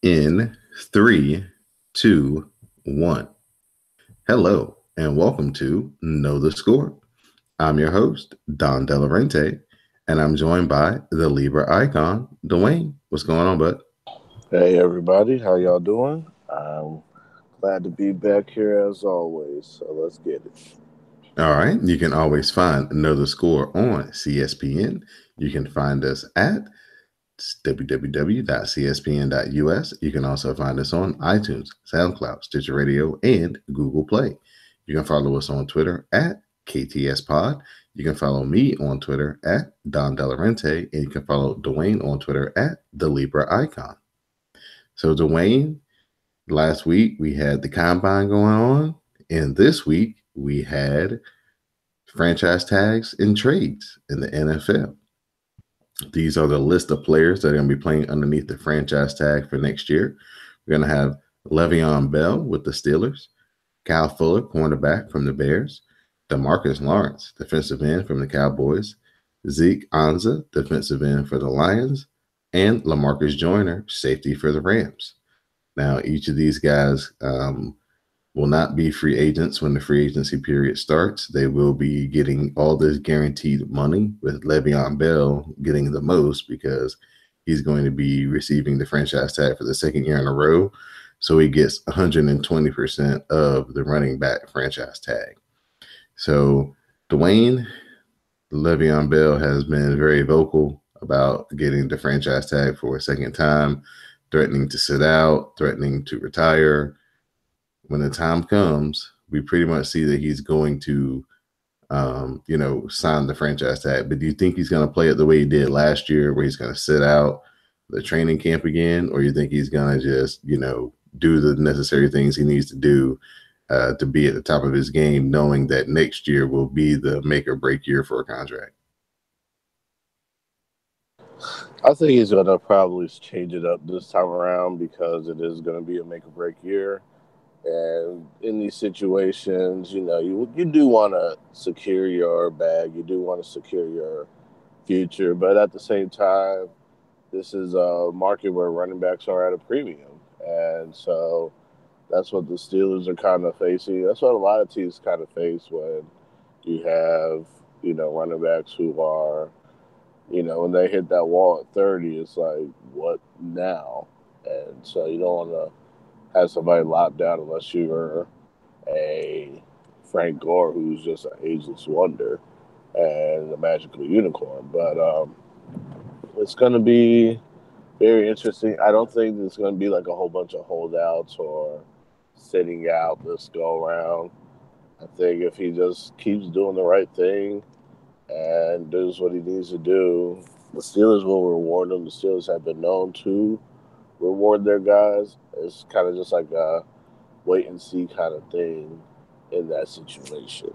In three, two, one. Hello, and welcome to Know the Score. I'm your host, Don Delarente, and I'm joined by the Libra icon, Dwayne. What's going on, bud? Hey everybody, how y'all doing? I'm glad to be back here as always. So let's get it. All right, you can always find Know the Score on CSPN. You can find us at www.cspn.us. You can also find us on iTunes, SoundCloud, Stitcher Radio, and Google Play. You can follow us on Twitter at KTS Pod. You can follow me on Twitter at Don Delarente, and you can follow Dwayne on Twitter at the Libra Icon. So, Dwayne, last week we had the combine going on, and this week we had franchise tags and trades in the NFL. These are the list of players that are going to be playing underneath the franchise tag for next year. We're going to have Le'Veon Bell with the Steelers, Kyle Fuller, cornerback from the Bears, DeMarcus Lawrence, defensive end from the Cowboys, Zeke Anza, defensive end for the Lions, and LaMarcus Joyner, safety for the Rams. Now, each of these guys will not be free agents when the free agency period starts. They will be getting all this guaranteed money, with Le'Veon Bell getting the most because he's going to be receiving the franchise tag for the second year in a row. So he gets 120% of the running back franchise tag. So Dwayne, Le'Veon Bell has been very vocal about getting the franchise tag for a second time, threatening to sit out, threatening to retire. When the time comes, we pretty much see that he's going to, sign the franchise tag. But do you think he's going to play it the way he did last year, where he's going to sit out the training camp again, or you think he's going to just, do the necessary things he needs to do to be at the top of his game, knowing that next year will be the make or break year for a contract? I think he's gonna probably change it up this time around because it is gonna be a make or break year. And in these situations, you do want to secure your bag, you do want to secure your future, but at the same time, this is a market where running backs are at a premium, and so that's what the Steelers are kind of facing. That's what a lot of teams kind of face when you have, running backs who are, when they hit that wall at 30, it's like, what now? And so you don't want to have somebody locked down unless you're a Frank Gore who's just an ageless wonder and a magical unicorn. But it's going to be very interesting. I don't think there's going to be like a whole bunch of holdouts or sitting out this go around. I think if he just keeps doing the right thing and does what he needs to do, the Steelers will reward him. The Steelers have been known to reward their guys. It's kind of just like a wait and see kind of thing in that situation.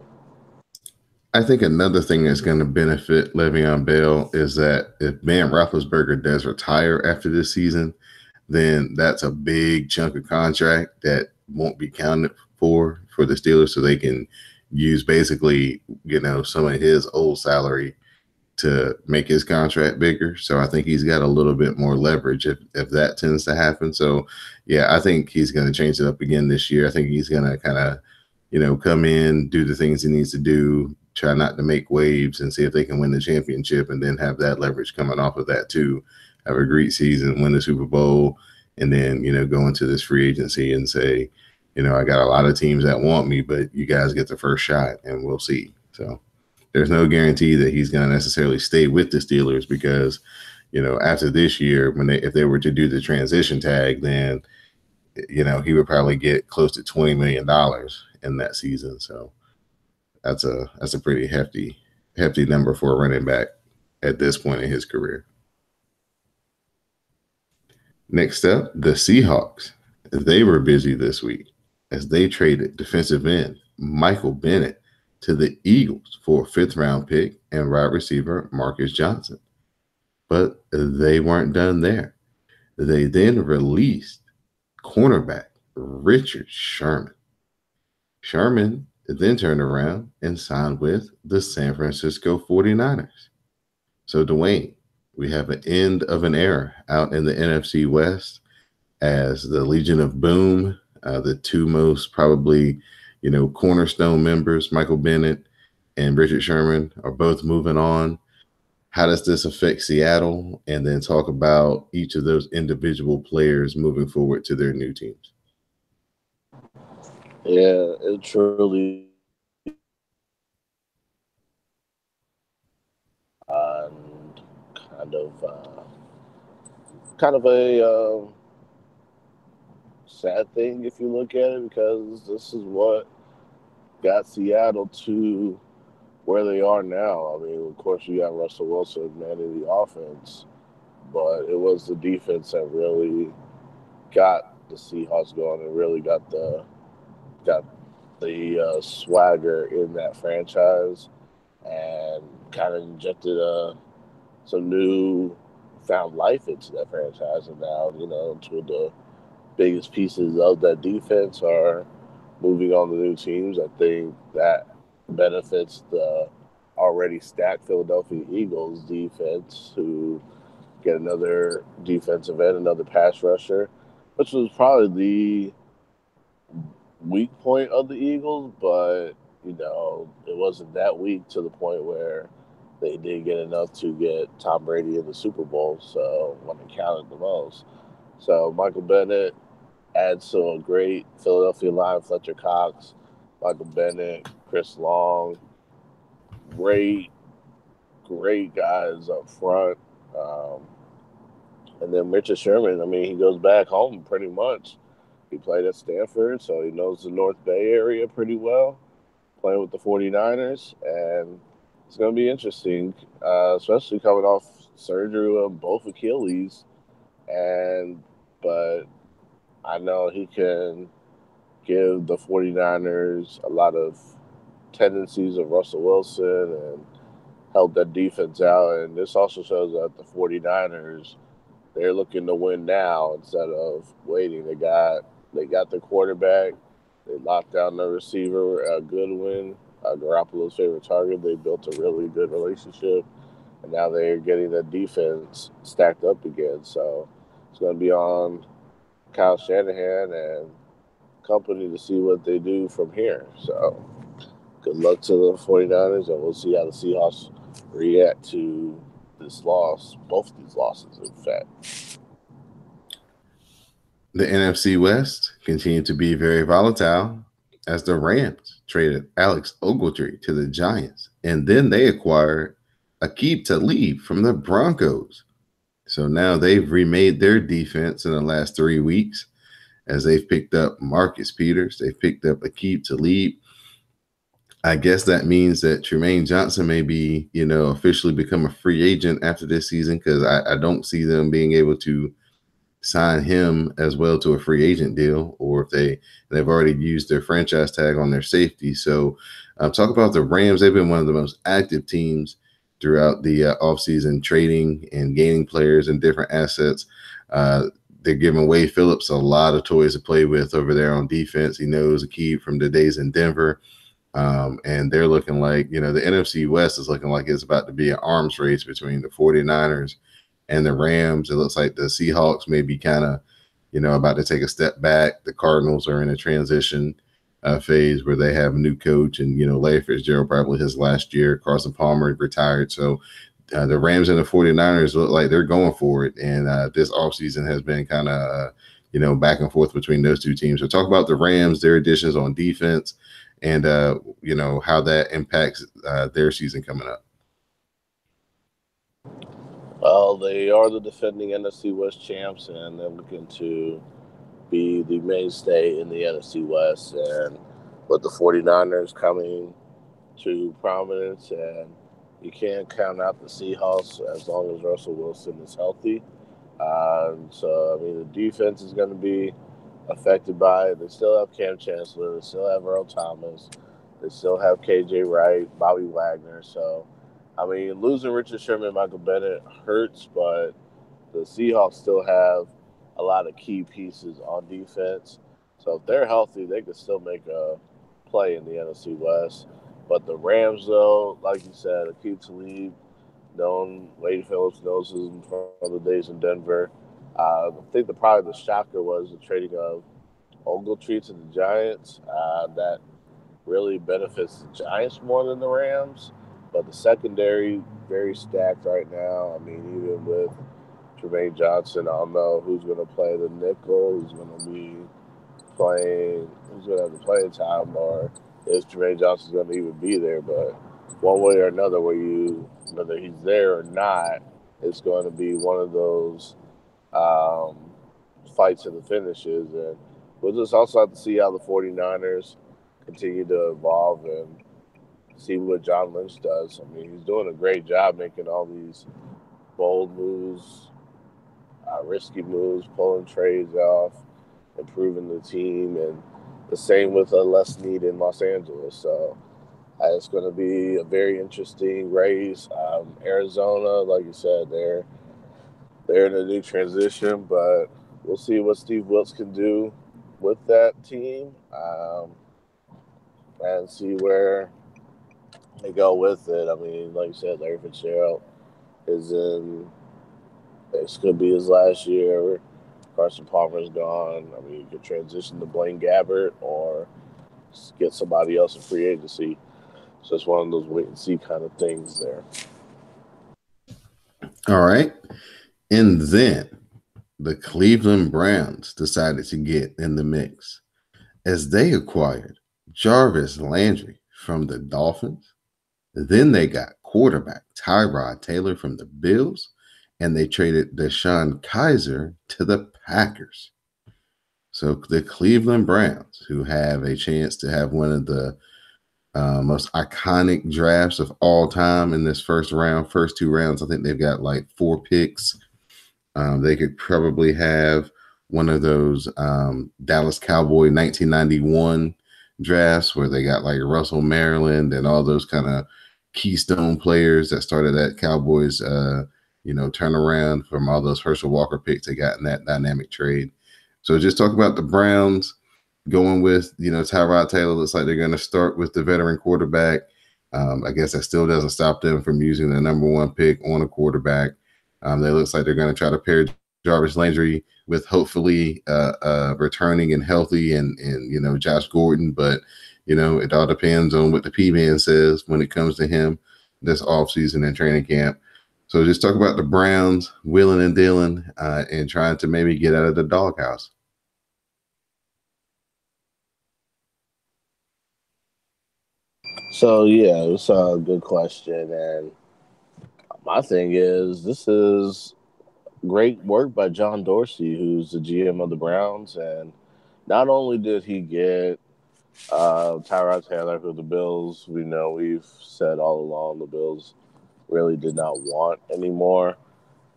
I think another thing that's going to benefit Le'Veon Bell is that if Ben Roethlisberger does retire after this season, then that's a big chunk of contract that won't be counted for the Steelers, so they can use basically some of his old salary to make his contract bigger. So I think he's got a little bit more leverage if that tends to happen. So yeah, I think he's going to change it up again this year. I think he's going to kind of come in, do the things he needs to do, try not to make waves, and see if they can win the championship, and then have that leverage coming off of that too. Have a great season, win the Super Bowl, and then go into this free agency and say, I got a lot of teams that want me, but you guys get the first shot, and we'll see. So there's no guarantee that he's going to necessarily stay with the Steelers because, after this year, if they were to do the transition tag, then he would probably get close to $20 million in that season. So that's a pretty hefty number for a running back at this point in his career. Next up, the Seahawks. They were busy this week as they traded defensive end Michael Bennett to the Eagles for a fifth-round pick and wide receiver Marcus Johnson. But they weren't done there. They then released cornerback Richard Sherman. Sherman then turned around and signed with the San Francisco 49ers. So, Dwayne, we have an end of an era out in the NFC West. as the Legion of Boom, the two most probably, cornerstone members, Michael Bennett and Richard Sherman, are both moving on. How does this affect Seattle? And then talk about each of those individual players moving forward to their new teams. Yeah, it truly and kind of kind of a sad thing if you look at it, because this is what got Seattle to where they are now. I mean, of course, you got Russell Wilson manning the offense, but it was the defense that really got the Seahawks going and really got the swagger in that franchise, and kind of injected some new found life into that franchise. And now, two of the biggest pieces of that defense are moving on to new teams. I think that benefits the already stacked Philadelphia Eagles defense, who get another defensive end, another pass rusher, which was probably the weak point of the Eagles, but it wasn't that weak to the point where they did get enough to get Tom Brady in the Super Bowl. So when it counted the most, so Michael Bennett adds to a great Philadelphia line: Fletcher Cox, Michael Bennett, Chris Long, great, great guys up front. Um, and then Richard Sherman, I mean, he goes back home pretty much. He played at Stanford, so he knows the North Bay area pretty well, playing with the 49ers. And it's going to be interesting, especially coming off surgery on both Achilles. And, but I know he can give the 49ers a lot of tendencies of Russell Wilson and help that defense out. And this also shows that the 49ers, they're looking to win now instead of waiting. They got the quarterback. They locked down the receiver, Goodwin, Garoppolo's favorite target. They built a really good relationship, and now they're getting the defense stacked up again. So it's going to be on Kyle Shanahan and company to see what they do from here. So good luck to the 49ers, and we'll see how the Seahawks react to this loss, both of these losses, in fact. The NFC West continued to be very volatile as the Rams traded Alex Ogletree to the Giants, and then they acquired Aqib Talib from the Broncos. So now they've remade their defense in the last 3 weeks as they've picked up Marcus Peters. They've picked up Aqib Talib. I guess that means that Tremaine Johnson may be, officially become a free agent after this season, because I don't see them being able to sign him as well to a free agent deal, or if they've already used their franchise tag on their safety. So talk about the Rams. They've been one of the most active teams throughout the offseason, trading and gaining players and different assets. They're giving Wade Phillips a lot of toys to play with over there on defense. He knows a key from the days in Denver. And they're looking like, the NFC West is looking like it's about to be an arms race between the 49ers and the Rams. It looks like the Seahawks may be kind of, about to take a step back. The Cardinals are in a transition phase where they have a new coach, and, Larry Fitzgerald probably his last year. Carson Palmer retired. So the Rams and the 49ers look like they're going for it. And this offseason has been kind of, back and forth between those two teams. So talk about the Rams, their additions on defense, and, how that impacts their season coming up. Well, they are the defending NFC West champs, and they're looking to be the mainstay in the NFC West. And with the 49ers coming to prominence, and you can't count out the Seahawks as long as Russell Wilson is healthy. So, I mean, the defense is going to be affected by it. They still have Cam Chancellor. They still have Earl Thomas. They still have KJ Wright, Bobby Wagner. So, I mean, losing Richard Sherman and Michael Bennett hurts, but the Seahawks still have a lot of key pieces on defense. So if they're healthy, they could still make a play in the NFC West. But the Rams, though, like you said, Aqib Talib, known Wade Phillips knows him from the days in Denver. I think probably the shocker was the trading of Ogletree to the Giants. That really benefits the Giants more than the Rams. But the secondary very stacked right now. I mean, even with Jermaine Johnson, I don't know who's going to play the nickel, who's going to be playing, who's going to have the playing time, or if Jermaine Johnson's going to even be there. But one way or another, whether he's there or not, it's going to be one of those um, fights to the finishes. And we'll just also have to see how the 49ers continue to evolve and see what John Lynch does. I mean, he's doing a great job making all these bold moves, risky moves, pulling trades off, improving the team, and the same with Les Need in Los Angeles. So it's going to be a very interesting race. Arizona, like you said, they're in a new transition, but we'll see what Steve Wilkes can do with that team, and see where they go with it. I mean, like you said, Larry Fitzgerald is in. This could be his last year. Carson Palmer's gone. I mean, you could transition to Blaine Gabbert or get somebody else in free agency. So it's one of those wait and see kind of things there. All right. And then the Cleveland Browns decided to get in the mix as they acquired Jarvis Landry from the Dolphins. Then they got quarterback Tyrod Taylor from the Bills, and they traded Deshaun Kaiser to the Packers. So the Cleveland Browns, who have a chance to have one of the most iconic drafts of all time in this first two rounds, I think they've got like 4 picks. They could probably have one of those Dallas Cowboy 1991 drafts where they got like Russell Maryland and all those kind of keystone players that started that Cowboys, turnaround from all those Herschel Walker picks they got in that dynamic trade. So just talk about the Browns going with, Tyrod Taylor. Looks like they're going to start with the veteran quarterback. I guess that still doesn't stop them from using the number one pick on a quarterback. They looks like they're going to try to pair Jarvis Landry with hopefully returning and healthy and Josh Gordon, but it all depends on what the P man says when it comes to him this offseason and training camp. So just talk about the Browns wheeling and dealing and trying to maybe get out of the doghouse. So yeah, it's a good question, and my thing is this is great work by John Dorsey, who's the GM of the Browns, and not only did he get Tyrod Taylor, who the Bills, we know we've said all along the Bills really did not want anymore.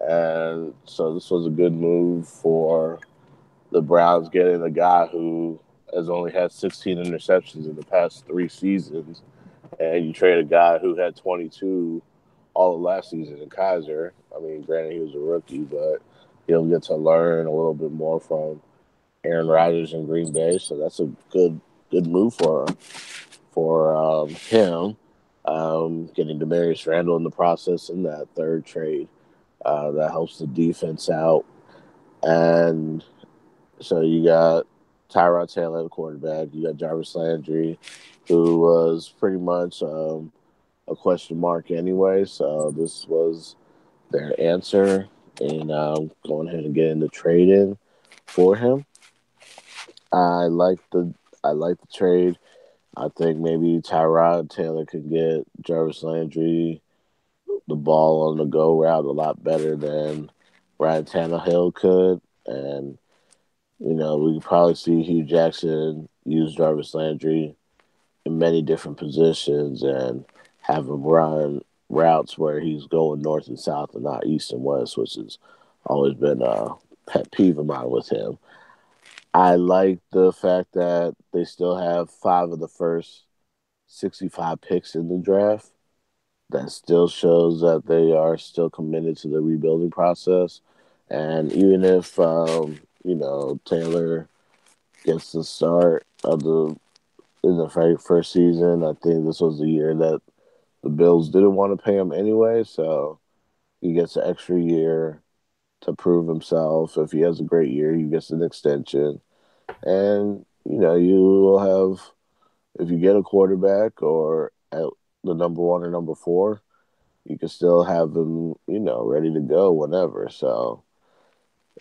And so this was a good move for the Browns getting a guy who has only had 16 interceptions in the past 3 seasons. And you trade a guy who had 22 all of last season in Kaiser. I mean, granted, he was a rookie, but he'll get to learn a little bit more from Aaron Rodgers in Green Bay. So that's a good move for him. Getting Demarius Randall in the process in that third trade. That helps the defense out. And so you got Tyrod Taylor, the quarterback. You got Jarvis Landry, who was pretty much a question mark anyway. So this was their answer in going ahead and getting the trade in for him. I like the I like the trade. I think maybe Tyrod Taylor could get Jarvis Landry the ball on the go route a lot better than Ryan Tannehill could. And, we could probably see Hugh Jackson use Jarvis Landry in many different positions and have him run routes where he's going north and south and not east and west, which has always been a pet peeve of mine with him. I like the fact that they still have 5 of the first 65 picks in the draft. That still shows that they are still committed to the rebuilding process. And even if Taylor gets the start of the in the first season, I think this was the year that the Bills didn't want to pay him anyway, so he gets an extra year to prove himself. If he has a great year, he gets an extension, and you will have, if you get a quarterback or at the number one or number four, you can still have them, ready to go whenever. So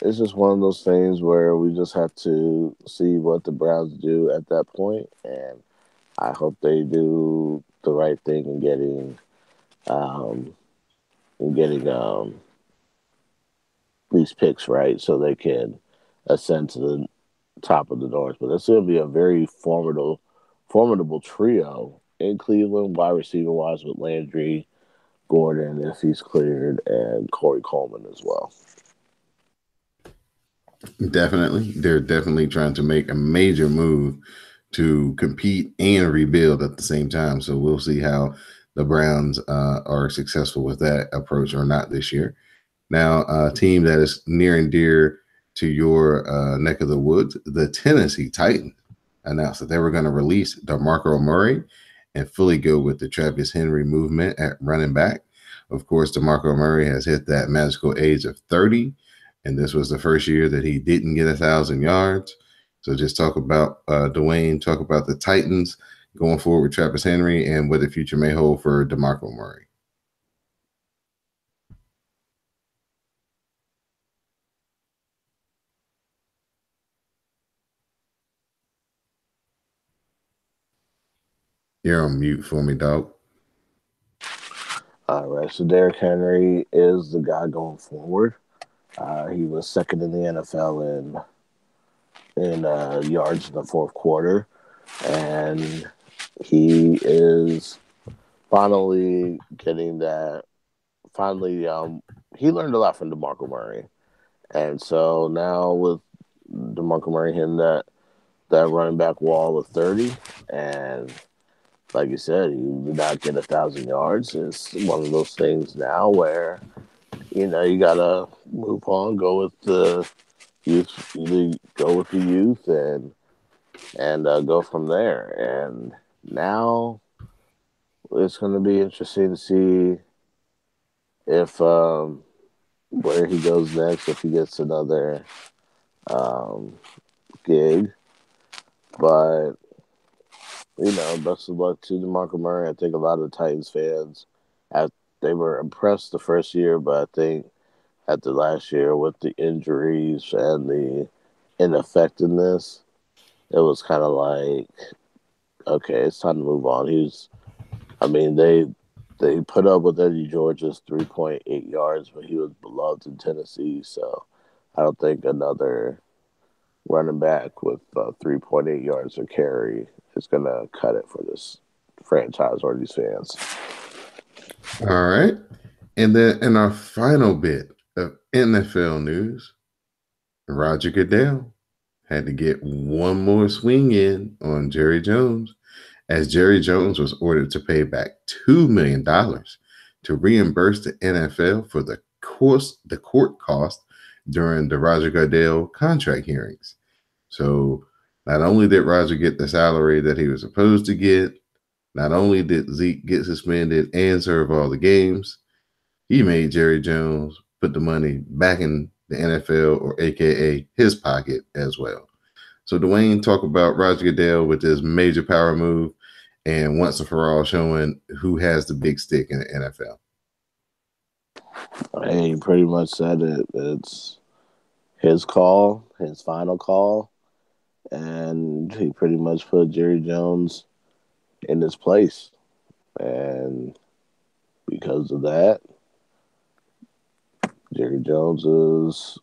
it's just one of those things where we just have to see what the Browns do at that point, and I hope they do the right thing um, in getting these picks right, so they can ascend to the top of the North. But it's going to be a very formidable trio in Cleveland, wide receiver wise, with Landry, Gordon if he's cleared, and Corey Coleman as well. Definitely. They're definitely trying to make a major move to compete and rebuild at the same time. So we'll see how the Browns are successful with that approach or not this year. Now, a team that is near and dear to your neck of the woods, the Tennessee Titans announced that they were going to release DeMarco Murray and fully go with the Travis Henry movement at running back. Of course, DeMarco Murray has hit that magical age of 30, and this was the first year that he didn't get 1,000 yards. So just talk about Dwayne, talk about the Titans going forward with Travis Henry and what the future may hold for DeMarco Murray. You're on mute for me, dog. All right, so Derrick Henry is the guy going forward. He was second in the NFL in yards in the fourth quarter, and he is finally getting that. Finally, he learned a lot from DeMarco Murray, and so now with DeMarco Murray hitting that running back wall of 30, and like you said, he did not get 1,000 yards. It's one of those things now where you gotta move on, go with the youth, go with the youth, and go from there. And now it's going to be interesting to see if where he goes next, if he gets another um, gig. But best of luck to DeMarco Murray. I think a lot of the Titans fans, they were impressed the first year, but I think at the last year with the injuries and the ineffectiveness, it was kind of like, okay, it's time to move on. They put up with Eddie George's 3.8 yards, but he was beloved in Tennessee, so I don't think another running back with 3.8 yards a carry is going to cut it for this franchise or these fans. All right. And then in our final bit of NFL news, Roger Goodell had to get one more swing in on Jerry Jones, as Jerry Jones was ordered to pay back $2 million to reimburse the NFL for the court cost during the Roger Goodell contract hearings. So not only did Roger get the salary that he was supposed to get, not only did Zeke get suspended and serve all the games, he made Jerry Jones put the money back in the NFL, or AKA his pocket as well. So Dwayne, talk about Roger Goodell with this major power move and once and for all showing who has the big stick in the NFL. Hey, he pretty much said it. It's his call, his final call, and he pretty much put Jerry Jones in his place. And because of that, Jerry Jones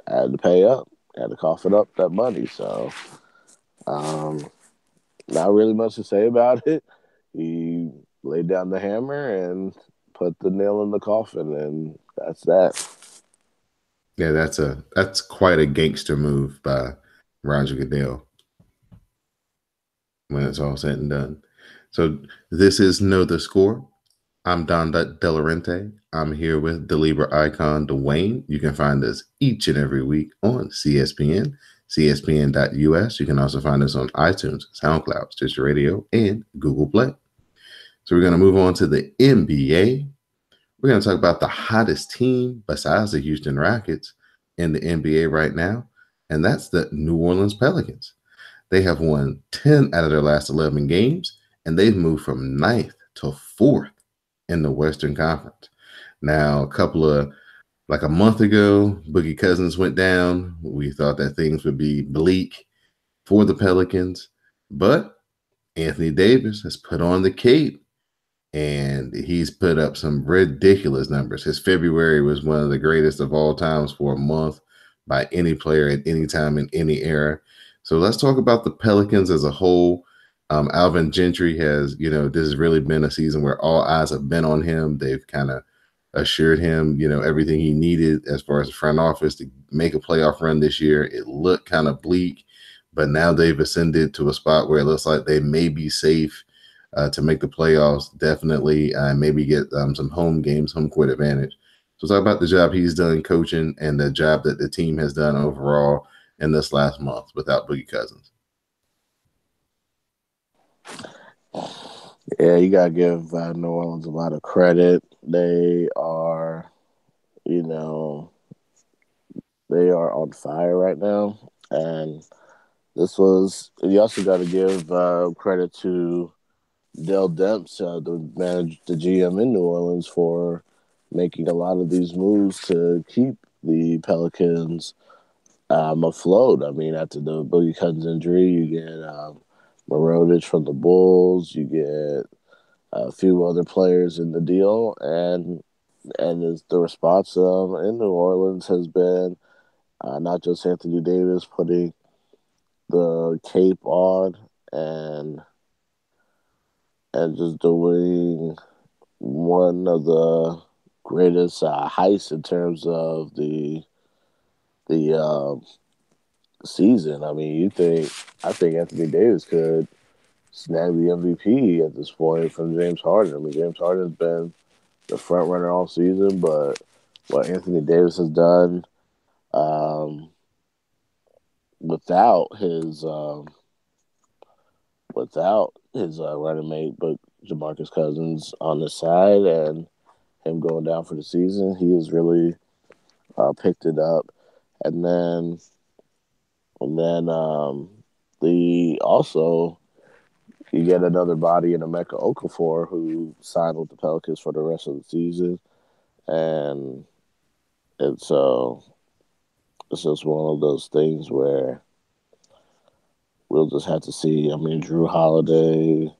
had to pay up, had to cough it up, that money. So, not really much to say about it. He laid down the hammer and put the nail in the coffin, and that's that. Yeah, that's quite a gangster move by Roger Goodell when it's all said and done. So this is Know the Score. I'm Don Delarente. I'm here with the Libra icon, Dwayne. You can find us each and every week on CSPN, CSPN.us. You can also find us on iTunes, SoundCloud, Stitcher Radio, and Google Play. So we're going to move on to the NBA. We're going to talk about the hottest team besides the Houston Rockets, in the NBA right now, and that's the New Orleans Pelicans. They have won 10 out of their last 11 games, and they've moved from ninth to fourth in the Western Conference. Now, a couple of like a month ago, Boogie Cousins went down. We thought that things would be bleak for the Pelicans, but Anthony Davis has put on the cape and he's put up some ridiculous numbers. His February was one of the greatest of all times for a month by any player at any time in any era. So let's talk about the Pelicans as a whole. Alvin Gentry has, this has really been a season where all eyes have been on him. They've kind of assured him, everything he needed as far as the front office to make a playoff run this year. It looked kind of bleak, but now they've ascended to a spot where it looks like they may be safe to make the playoffs, definitely, maybe get some home games, home court advantage. So talk about the job he's done coaching and the job that the team has done overall in this last month without Boogie Cousins. Yeah, you gotta give New Orleans a lot of credit. They are, you know, they are on fire right now, and this was. You also got to give credit to Dell Demps, the GM in New Orleans, for making a lot of these moves to keep the Pelicans afloat. I mean, after the Boogie Cousins injury, you get Marodich from the Bulls, you get a few other players in the deal, and the response in New Orleans has been not just Anthony Davis putting the cape on and just doing one of the greatest heists in terms of the season. I mean, I think Anthony Davis could snag the MVP at this point from James Harden. I mean, James Harden's been the front runner all season, but what Anthony Davis has done um, without his running mate, but Jamarcus Cousins on the side and him going down for the season, he has really picked it up. And then the also you get another body in Emeka Okafor who signed with the Pelicans for the rest of the season, and it's it's just one of those things where we'll just have to see. I mean, Drew Holiday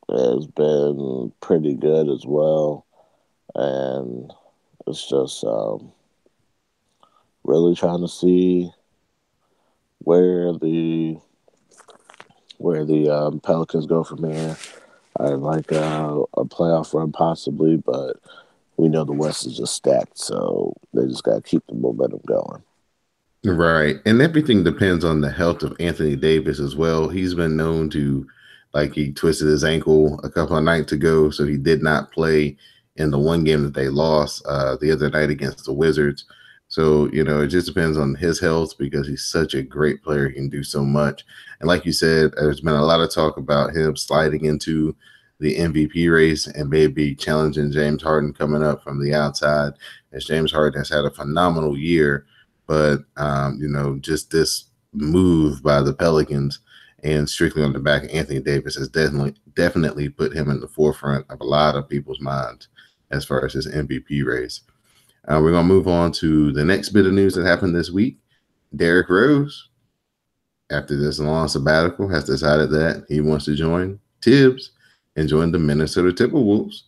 has been pretty good as well, and it's just really trying to see where the Pelicans go from here. I like a playoff run possibly, but we know the West is just stacked, so they just got to keep the momentum going. Right. And everything depends on the health of Anthony Davis as well. He's been known to, like, he twisted his ankle a couple of nights ago, so he did not play in the one game that they lost the other night against the Wizards. So, it just depends on his health because he's such a great player. He can do so much. And like you said, there's been a lot of talk about him sliding into the MVP race and maybe challenging James Harden coming up from the outside, as James Harden has had a phenomenal year. But just this move by the Pelicans and strictly on the back of Anthony Davis has definitely put him in the forefront of a lot of people's minds as far as his MVP race. We're gonna move on to the next bit of news that happened this week. Derrick Rose, after this long sabbatical, has decided that he wants to join Tibbs and join the Minnesota Timberwolves.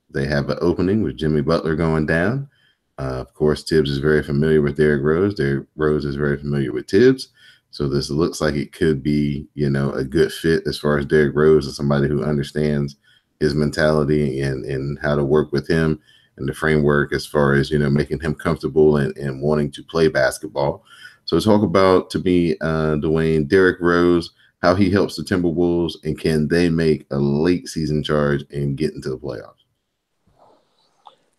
They have an opening with Jimmy Butler going down. Of course, Tibbs is very familiar with Derrick Rose. Derrick Rose is very familiar with Tibbs. So this looks like it could be, a good fit as far as Derrick Rose as somebody who understands his mentality and how to work with him and the framework as far as, making him comfortable and wanting to play basketball. So talk about, to me, Dwayne, Derrick Rose, how he helps the Timberwolves, and can they make a late season charge and get into the playoffs?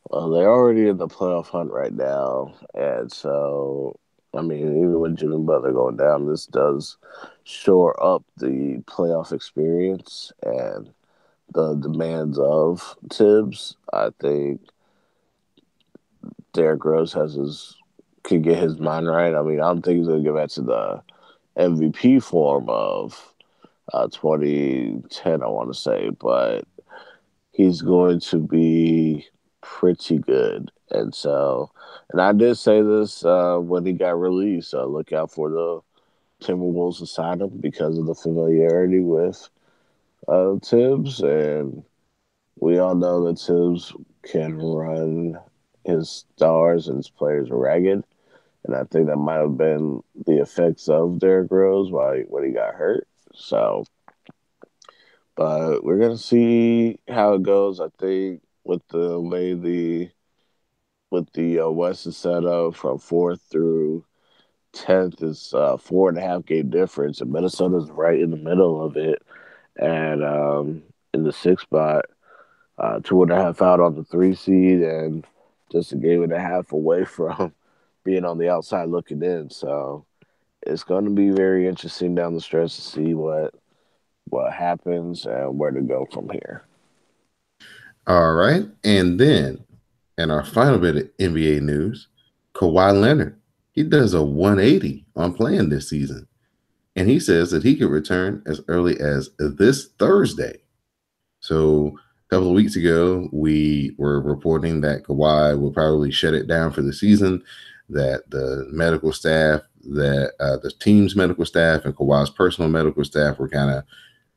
Well, they're already in the playoff hunt right now, and so I mean, even with Jimmy Butler going down, this does shore up the playoff experience and the demands of Tibbs. I think Derrick Rose can get his mind right. I mean, I don't think he's gonna get back to the MVP form of 2010, I want to say, but he's going to be pretty good. And I did say this when he got released. Look out for the Timberwolves to sign him because of the familiarity with Tibbs, and we all know that Tibbs can run his stars and his players ragged. And I think that might have been the effects of Derrick Rose when he got hurt. So, but we're gonna see how it goes. I think with the way the West is set up from fourth through 10th is 4.5 game difference, and Minnesota's right in the middle of it, and in the sixth spot, 2.5 out on the 3 seed, and just a game and a half away from being on the outside looking in. So it's going to be very interesting down the stretch to see what happens and where to go from here. All right. And then in our final bit of NBA news, Kawhi Leonard, he does a 180 on playing this season. And he says that he could return as early as this Thursday. So a couple of weeks ago, we were reporting that Kawhi will probably shut it down for the season, that the medical staff, that the team's medical staff and Kawhi's personal medical staff were kind of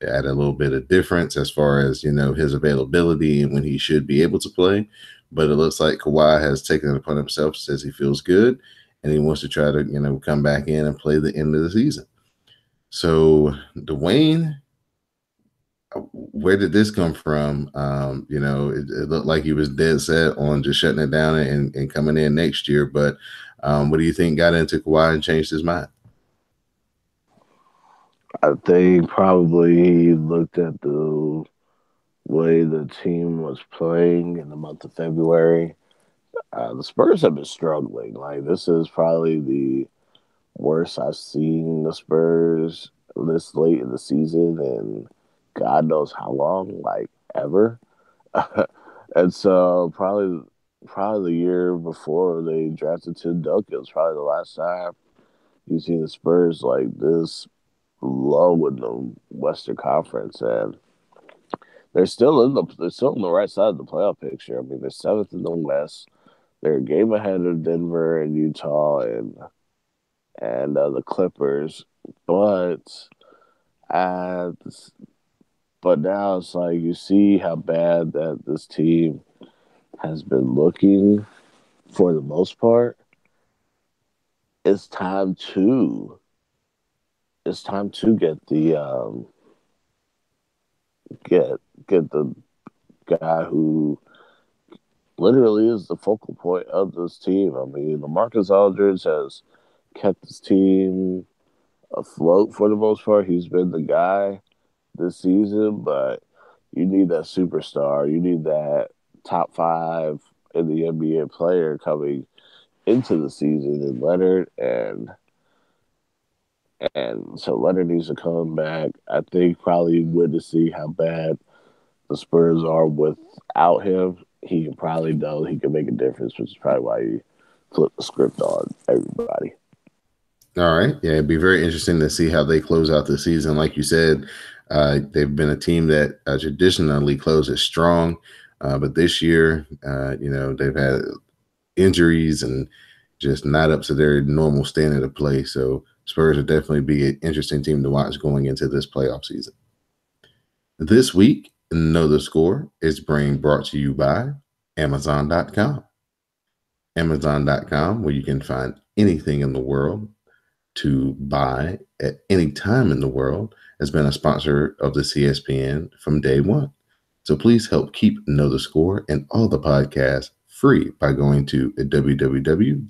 at a little bit of difference as far as, his availability and when he should be able to play. But it looks like Kawhi has taken it upon himself, says he feels good, and he wants to try to, come back in and play the end of the season. So, Dwayne, where did this come from? It looked like he was dead set on just shutting it down and coming in next year. But what do you think got into Kawhi and changed his mind? I think probably he looked at the way the team was playing in the month of February. The Spurs have been struggling. Like, this is probably the worst I've seen the Spurs this late in the season, and God knows how long, like ever. And so probably the year before they drafted Tim Duncan was probably the last time you see the Spurs like this low in the Western Conference, and they're still on the right side of the playoff picture. I mean, they're seventh in the West. They're a game ahead of Denver and Utah and the Clippers, but uh, but now it's like you see how bad that this team has been looking for the most part. It's time to get get the guy who literally is the focal point of this team. I mean, LaMarcus Aldridge has kept this team afloat for the most part. He's been the guy this season, but you need that superstar. You need that top five in the NBA player coming into the season, and so Leonard needs to come back. I think probably would to see how bad the Spurs are without him. He can probably know he can make a difference, which is probably why he flipped the script on everybody. All right. Yeah, it'd be very interesting to see how they close out the season. Like you said, they've been a team that traditionally closes strong, but this year, they've had injuries and just not up to their normal standard of play. So Spurs will definitely be an interesting team to watch going into this playoff season. This week, Know the Score is being brought to you by Amazon.com. Amazon.com, where you can find anything in the world to buy at any time in the world, has been a sponsor of the CSPN from day one. So please help keep Know the Score and all the podcasts free by going to www.cspn.us.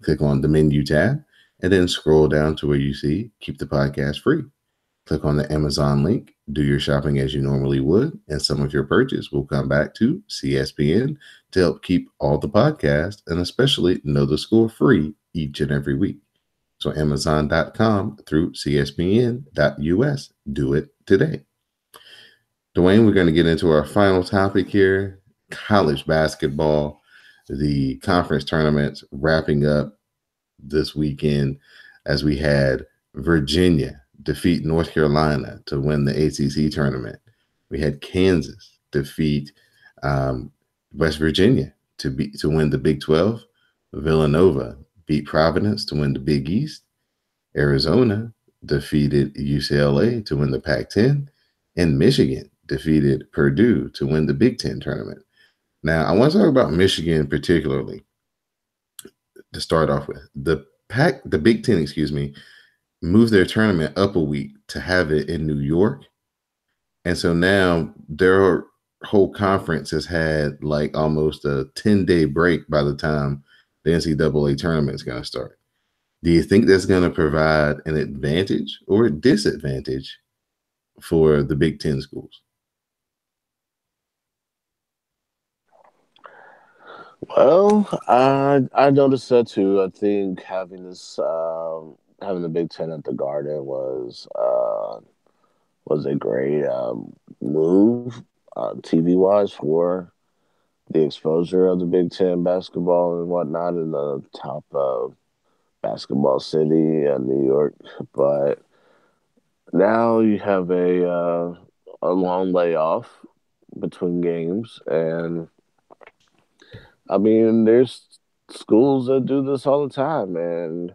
Click on the menu tab and then scroll down to where you see Keep the Podcast Free. Click on the Amazon link, do your shopping as you normally would, and some of your purchase will come back to CSPN to help keep all the podcasts and especially Know the Score free each and every week. So Amazon.com through CSPN.us. Do it today. Dwayne, we're going to get into our final topic here. college basketball, the conference tournaments wrapping up this weekend as we had Virginia defeat North Carolina to win the ACC tournament. We had Kansas defeat um, West Virginia to win the Big 12. Villanova beat Providence to win the Big East. Arizona defeated UCLA to win the Pac-10, and Michigan defeated Purdue to win the Big Ten tournament. Now, I want to talk about Michigan particularly to start off with. The Big Ten, excuse me, moved their tournament up a week to have it in New York, and so now their whole conference has had like almost a 10-day break by the time the NCAA tournament is going to start. Do you think that's going to provide an advantage or a disadvantage for the Big Ten schools? Well, I noticed that too. I think having the Big Ten at the Garden was a great move, TV wise, for the exposure of the Big Ten basketball and whatnot in the top basketball city in New York. But now you have a long layoff between games, and I mean, there's schools that do this all the time, and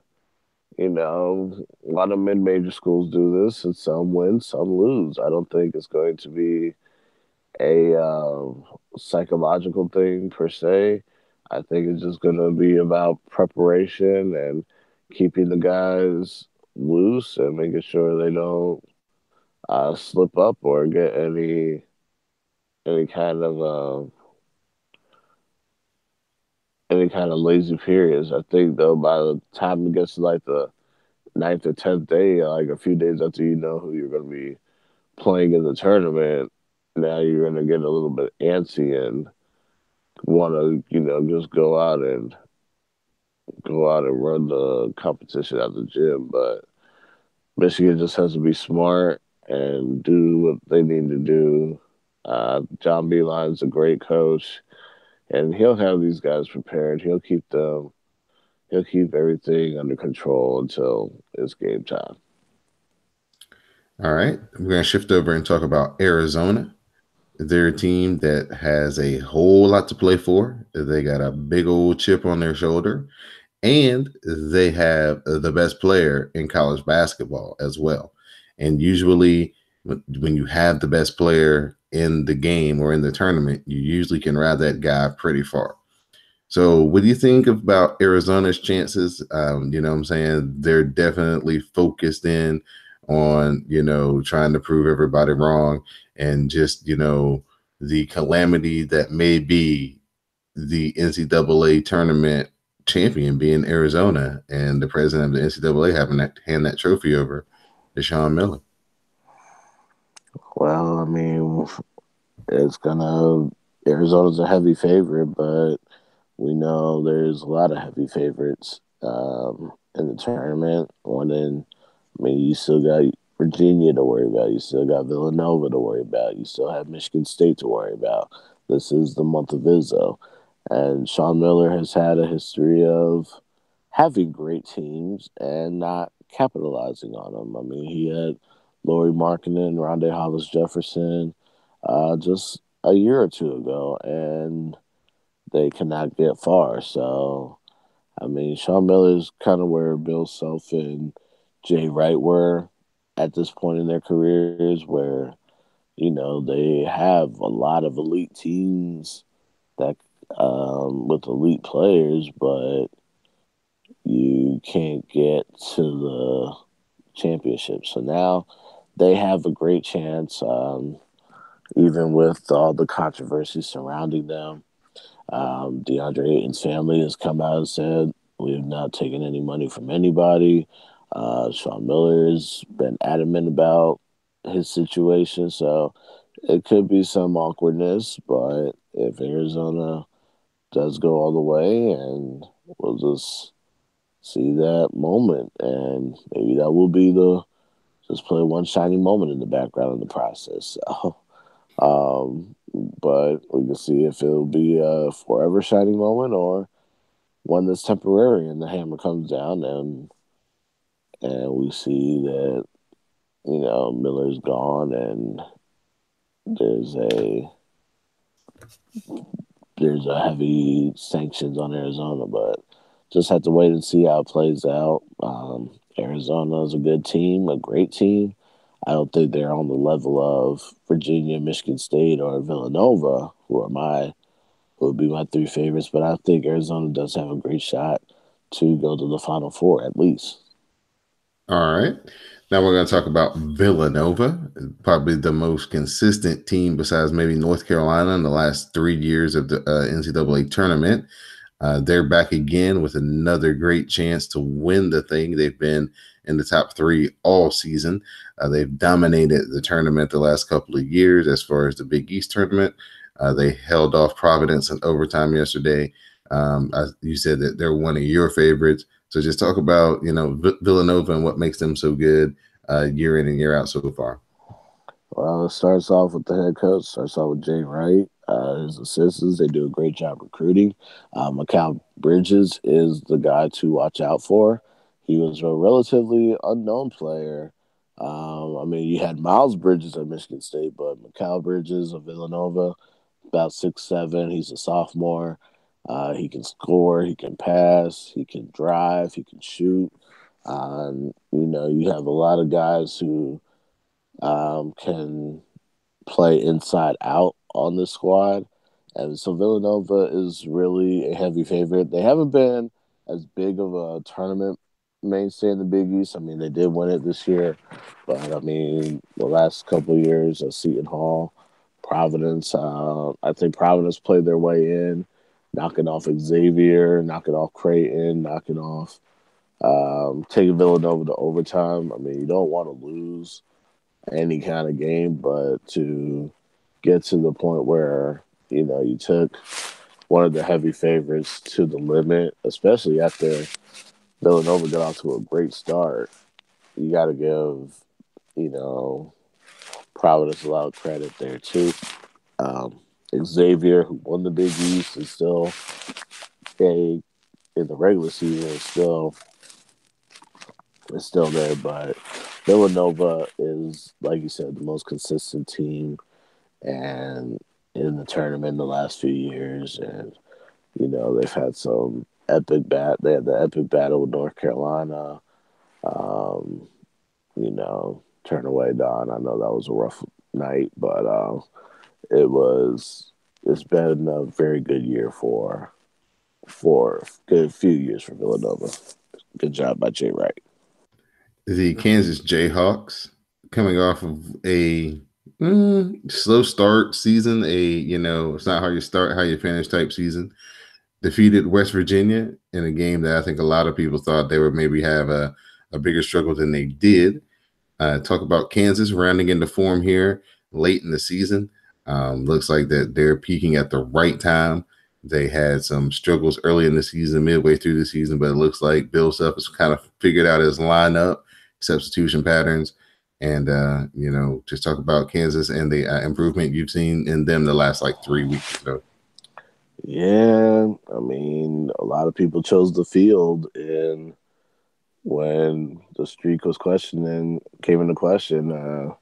a lot of mid-major schools do this, and some win, some lose. I don't think it's going to be a psychological thing per se. I think it's just going to be about preparation and keeping the guys loose and making sure they don't slip up or get any kind of any kind of lazy periods. I think though by the time it gets to like the ninth or 10th day, like a few days after you know who you're going to be playing in the tournament, now you're going to get a little bit antsy and want to just go out and run the competition at the gym. But Michigan just has to be smart and do what they need to do. John Beeline's a great coach, and he'll have these guys prepared. He'll keep everything under control until it's game time. All right, we're going to shift over and talk about Arizona. They're a team that has a whole lot to play for. They got a big old chip on their shoulder, and they have the best player in college basketball as well. And usually, when you have the best player in the game or in the tournament, you usually can ride that guy pretty far. So, what do you think about Arizona's chances? You know what I'm saying? They're definitely focused in on, trying to prove everybody wrong and just, the calamity that may be the NCAA tournament champion being Arizona and the president of the NCAA having to hand that trophy over to Sean Miller. Well, I mean, it's gonna Arizona's a heavy favorite, but we know there's a lot of heavy favorites in the tournament. I mean, you still got Virginia to worry about. You still got Villanova to worry about. You still have Michigan State to worry about. This is the month of Izzo. And Sean Miller has had a history of having great teams and not capitalizing on them. I mean, he had Laurie Markkinen, Rondé Hollis Jefferson just a year or two ago, and they cannot get far. So, I mean, Sean Miller is kind of where Bill Self and Jay Wright were at this point in their careers, where they have a lot of elite teams that with elite players, but you can't get to the championship. So now they have a great chance, even with all the controversy surrounding them. DeAndre Ayton's family has come out and said, we have not taken any money from anybody. Sean Miller has been adamant about his situation. So it could be some awkwardness, but if Arizona does go all the way, and we'll just see that moment, and maybe that will be the just play one shining moment in the background of the process. So, but we can see if it'll be a forever shining moment or one that's temporary, and the hammer comes down, and we see that Miller's gone, and there's a there's a heavy sanctions on Arizona, but just have to wait and see how it plays out. Arizona is a good team, a great team. I don't think they're on the level of Virginia, Michigan State, or Villanova, who would be my three favorites. But I think Arizona does have a great shot to go to the Final Four at least. All right. Now we're going to talk about Villanova, probably the most consistent team besides maybe North Carolina in the last 3 years of the NCAA tournament. They're back again with another great chance to win the thing. They've been in the top three all season. They've dominated the tournament the last couple of years as far as the Big East tournament. They held off Providence in overtime yesterday. You said that they're one of your favorites. So just talk about, Villanova and what makes them so good year in and year out so far. Well, it starts off with the head coach. Starts off with Jay Wright. His assistants, they do a great job recruiting. Mikal Bridges is the guy to watch out for. He was a relatively unknown player. You had Miles Bridges at Michigan State, but Mikal Bridges of Villanova, about 6'7". He's a sophomore. He can score, he can pass, he can drive, he can shoot. You have a lot of guys who can play inside out on the squad. And so Villanova is really a heavy favorite. They haven't been as big of a tournament mainstay in the Big East. They did win it this year, but the last couple of years at Seton Hall, Providence, I think Providence played their way in, knocking off Xavier, knocking off Creighton, knocking off, taking Villanova to overtime. You don't want to lose any kind of game, but to get to the point where you took one of the heavy favorites to the limit, especially after Villanova got off to a great start. You got to give Providence a lot of credit there too. Um, Xavier, who won the Big East, is still a in the regular season is still there, but Villanova is, like you said, the most consistent team and in the tournament in the last few years, and they've had some epic They had the epic battle with North Carolina. Um, turn away Don. I know that was a rough night, but it was. It's been a very good year for a good few years for Villanova. Good job by Jay Wright. The Kansas Jayhawks coming off of a slow start season, it's not how you start, how you finish type season. Defeated West Virginia in a game that I think a lot of people thought they would maybe have a bigger struggle than they did. Talk about Kansas rounding into form here late in the season. Looks like that they're peaking at the right time. They had some struggles early in the season, midway through the season, but it looks like Bill Self has kind of figured out his lineup, substitution patterns, and just talk about Kansas and the improvement you've seen in them the last like 3 weeks or so. Yeah, a lot of people chose the field, and when the streak was came into question,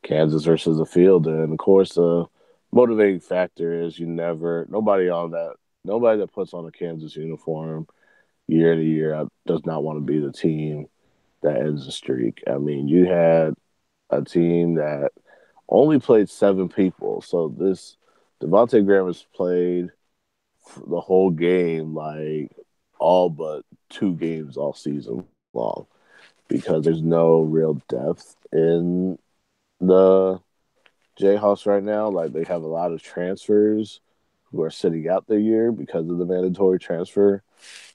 Kansas versus the field, and of course the motivating factor is nobody that puts on a Kansas uniform year to year out does not want to be the team that ends the streak. You had a team that only played 7 people, so this Devontae Graham has played the whole game, like all but 2 games all season long, because there's no real depth in the Jayhawks right now. Like, they have a lot of transfers who are sitting out the year because of the mandatory transfer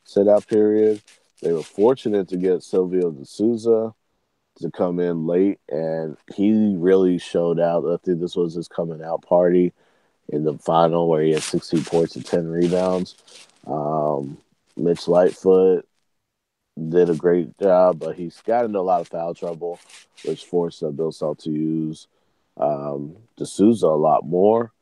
sit out period. They were fortunate to get Silvio De Souza to come in late, and he really showed out. I think this was his coming out party in the final where he had 16 points and 10 rebounds. Mitch Lightfoot did a great job, but he's got into a lot of foul trouble, which forced Bill Self to use D'Souza a lot more.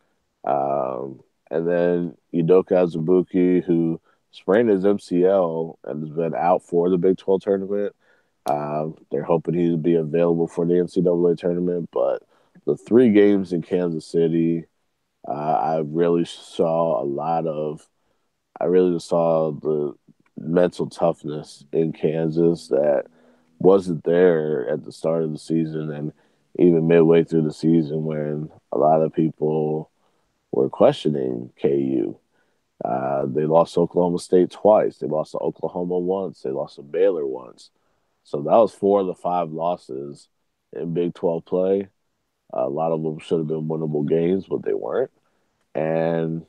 And then Udoka Azubuike, who sprained his MCL and has been out for the Big 12 tournament. They're hoping he'll be available for the NCAA tournament, but the 3 games in Kansas City, I really saw a lot of. I really saw the mental toughness in Kansas that wasn't there at the start of the season and even midway through the season when a lot of people were questioning KU. They lost to Oklahoma State twice. They lost to Oklahoma once. They lost to Baylor once. So that was 4 of the 5 losses in Big 12 play. A lot of them should have been winnable games, but they weren't. And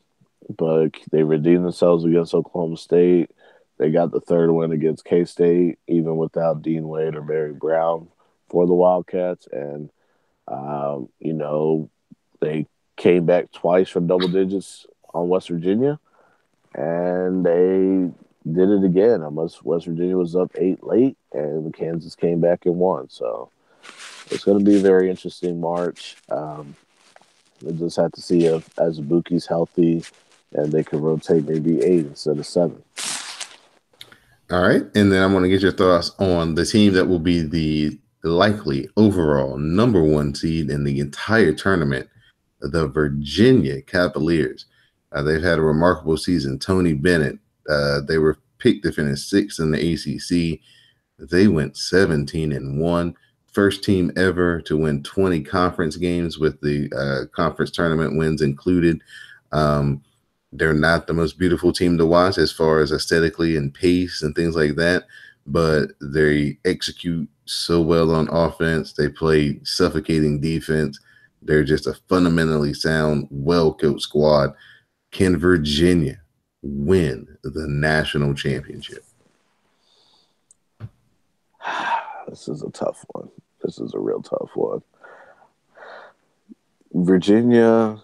but they redeemed themselves against Oklahoma State. They got the third win against K State, even without Dean Wade or Barry Brown for the Wildcats. And they came back twice from double digits on West Virginia, and they did it again. Unless West Virginia was up 8 late, and Kansas came back and won. So it's going to be a very interesting March. We just have to see if Azubuike's healthy and they can rotate maybe 8 instead of 7. All right. And then I want to get your thoughts on the team that will be the likely overall number 1 seed in the entire tournament, the Virginia Cavaliers. They've had a remarkable season. Tony Bennett, they were picked to finish 6th in the ACC. They went 17-1. First team ever to win 20 conference games with the conference tournament wins included. They're not the most beautiful team to watch as far as aesthetically and pace and things like that, but they execute so well on offense. They play suffocating defense. They're just a fundamentally sound, well-coached squad. Can Virginia win the national championship? This is a tough one. This is a real tough one. Virginia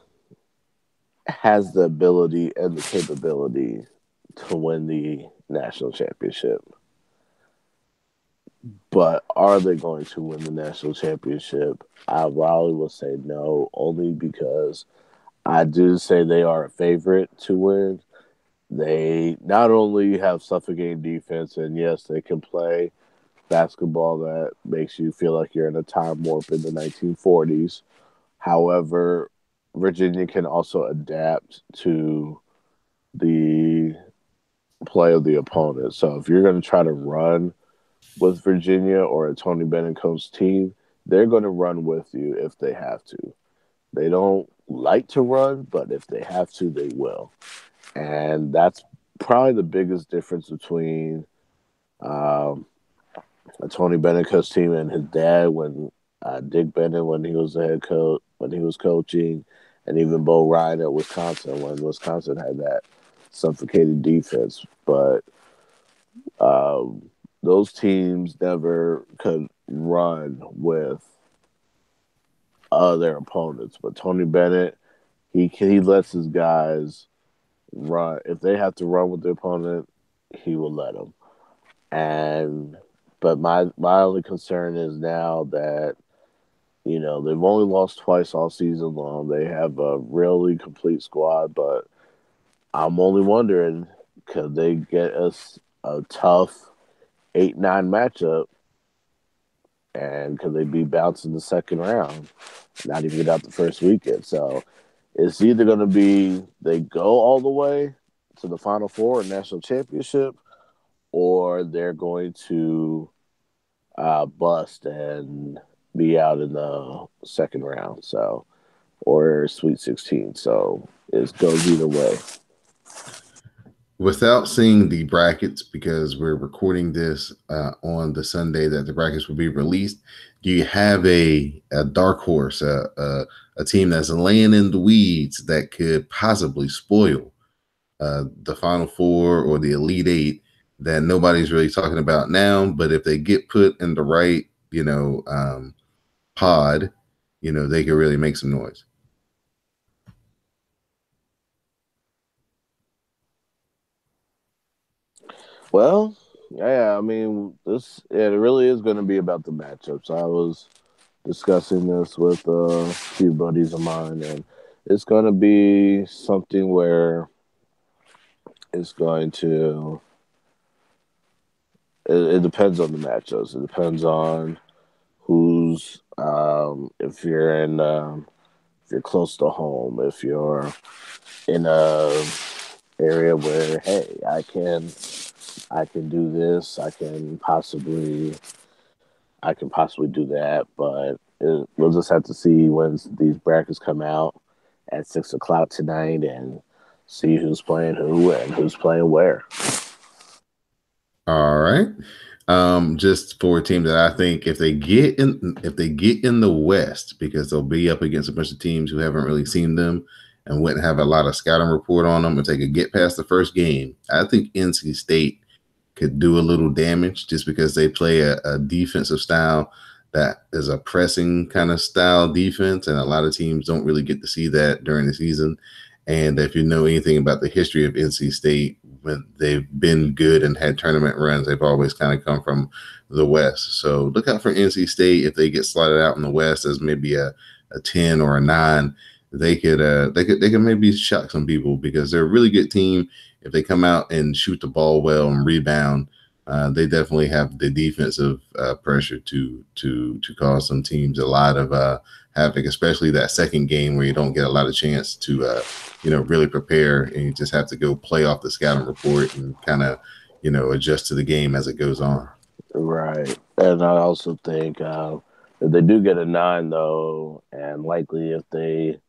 has the ability and the capability to win the national championship. But are they going to win the national championship? I probably will say no, only because I do say they are a favorite to win. They not only have suffocating defense, and yes, they can play basketball that makes you feel like you're in a time warp in the 1940s. However, Virginia can also adapt to the play of the opponent. So if you're going to try to run with Virginia or a Tony Bennett coach team, they're going to run with you if they have to. They don't like to run, but if they have to, they will. And that's probably the biggest difference between a Tony Bennett coach team and his dad when Dick Bennett when he was the head coach, when he was coaching, and even Bo Ryan at Wisconsin when Wisconsin had that suffocating defense. But those teams never could run with their opponents. But Tony Bennett, he lets his guys run. If they have to run with the opponent, he will let them. And but my only concern is now that they've only lost twice all season long. They have a really complete squad, but I'm only wondering, could they get us a tough 8-9 matchup, and could they be bounced in the second round, not even get out the first weekend? So it's either going to be they go all the way to the Final Four and national championship, or they're going to bust and be out in the second round. So, or Sweet 16. So it goes either way. Without seeing the brackets, because we're recording this on the Sunday that the brackets will be released, do you have a dark horse, a team that's laying in the weeds that could possibly spoil the Final Four or the Elite Eight that nobody's really talking about now? But if they get put in the right, pod, they could really make some noise. Well, yeah, I mean, it really is going to be about the matchups. I was discussing this with a few buddies of mine, and It's going to be something where it's going to. It depends on the matchups. It depends on who's if you're close to home, if you're in a area where hey, I can do this, I can possibly do that, but we'll just have to see when these brackets come out at 6 o'clock tonight and see who's playing who and who's playing where. All right. Just for a team that I think if they get in the West, because they'll be up against a bunch of teams who haven't really seen them and wouldn't have a lot of scouting report on them, if they could get past the first game, I think NC State could do a little damage just because they play a defensive style that is a pressing kind of style defense, and a lot of teams don't really get to see that during the season. And if you know anything about the history of NC State, when they've been good and had tournament runs, they've always kind of come from the West. So look out for NC State if they get slotted out in the West as maybe a 10 or a 9. They could maybe shock some people because they're a really good team. If they come out and shoot the ball well and rebound, they definitely have the defensive pressure to cause some teams a lot of havoc, especially that second game where you don't get a lot of chance to really prepare, and you just have to go play off the scouting report and kind of adjust to the game as it goes on. Right, and I also think if they do get a 9 though, and likely if they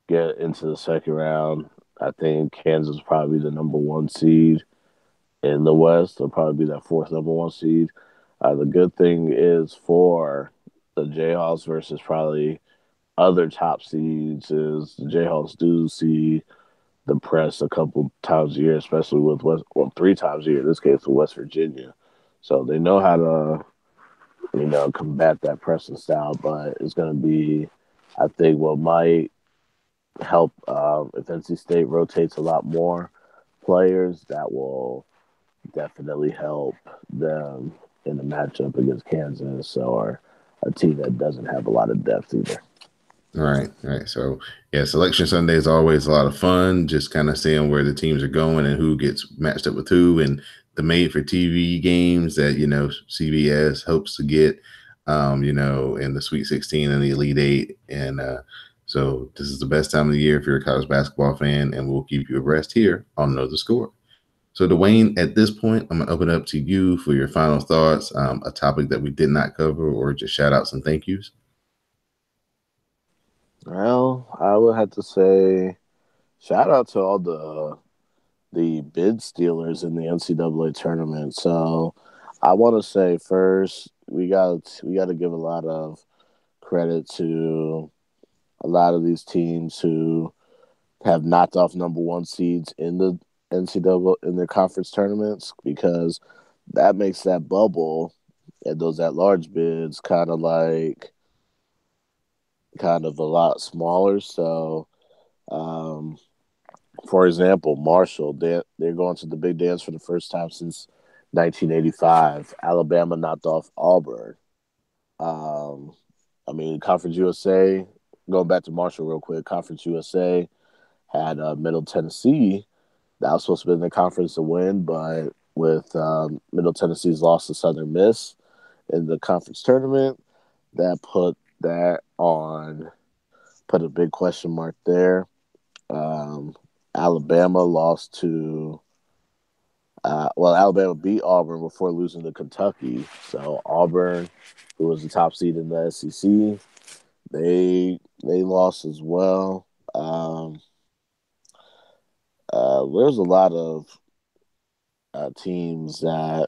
get into the second round, I think Kansas is probably the number 1 seed in the West. They'll probably be that fourth number 1 seed. The good thing is for the Jayhawks versus probably other top seeds is the Jayhawks do see the press a couple times a year, especially with 3 times a year. In this case, with West Virginia, so they know how to combat that pressing style. But it's going to be, I think, what might help if NC State rotates a lot more players, that will definitely help them in the matchup against Kansas or a team that doesn't have a lot of depth either. Right, right. So yeah, selection Sunday is always a lot of fun, just kind of seeing where the teams are going and who gets matched up with who, and the made for TV games that CBS hopes to get, in the Sweet 16 and the Elite Eight, and so this is the best time of the year if you're a college basketball fan, and we'll keep you abreast here on Know the Score. So Dwayne, at this point, I'm gonna open it up to you for your final thoughts, a topic that we did not cover, or just shout outs and thank yous. Well, I would have to say shout out to all the bid stealers in the NCAA tournament. So I want to say first we got to give a lot of credit to a lot of these teams who have knocked off number 1 seeds in the NCAA in their conference tournaments, because that makes that bubble and those at large bids kind of a lot smaller. So, um, for example, Marshall, they're going to the big dance for the first time since 1985. Alabama knocked off Auburn. Um, I mean, Conference USA. Going back to Marshall real quick, Conference USA had Middle Tennessee. That was supposed to be in the conference to win, but with Middle Tennessee's loss to Southern Miss in the conference tournament, that put a big question mark there. Um, Alabama lost to Alabama beat Auburn before losing to Kentucky. So Auburn, who was the top seed in the SEC, they lost as well. There's a lot of teams that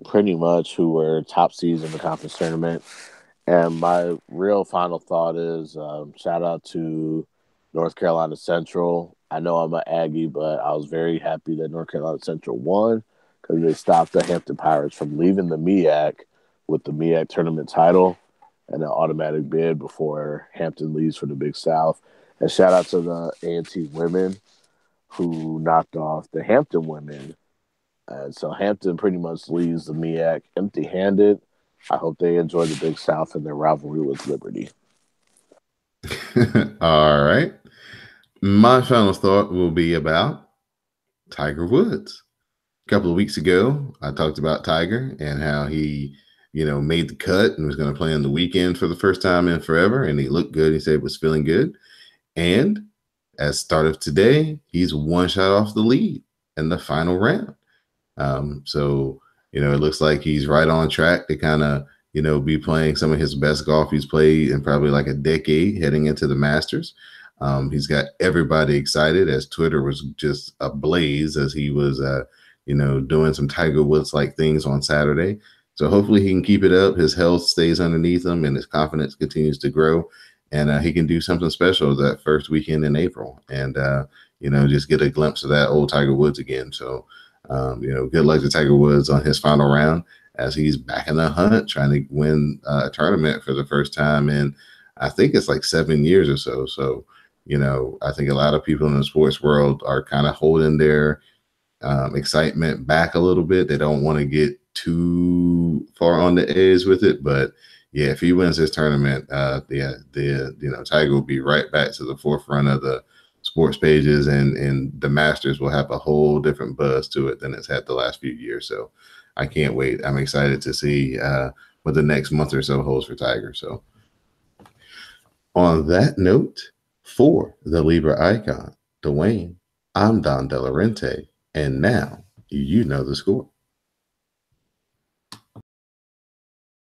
pretty much who were top seeds in the conference tournament. And my real final thought is shout out to North Carolina Central. I know I'm an Aggie, but I was very happy that North Carolina Central won because they stopped the Hampton Pirates from leaving the MEAC with the MEAC tournament title and an automatic bid before Hampton leaves for the Big South. And shout out to the A&T women who knocked off the Hampton women. And so Hampton pretty much leaves the MEAC empty-handed. I hope they enjoy the Big South and their rivalry with Liberty. All right. My final thought will be about Tiger Woods. A couple of weeks ago, I talked about Tiger and how he, made the cut and was going to play on the weekend for the first time in forever. And he looked good. He said was feeling good. And as start of today, he's one shot off the lead in the final round. So, it looks like he's right on track to kind of, be playing some of his best golf he's played in probably like a decade heading into the Masters. He's got everybody excited as Twitter was just ablaze as he was, doing some Tiger Woods like things on Saturday. So hopefully he can keep it up. His health stays underneath him and his confidence continues to grow. And he can do something special that first weekend in April and, just get a glimpse of that old Tiger Woods again. So, good luck to Tiger Woods on his final round as he's back in the hunt, trying to win a tournament for the first time in, I think it's like 7 years or so. So, I think a lot of people in the sports world are kind of holding their excitement back a little bit. They don't want to get too far on the edge with it, but yeah, if he wins this tournament, Tiger will be right back to the forefront of the sports pages, and the Masters will have a whole different buzz to it than it's had the last few years. So I can't wait. I'm excited to see what the next month or so holds for Tiger. So on that note, for the Libra icon, Dwayne, I'm Don Delarente, and now you know the score.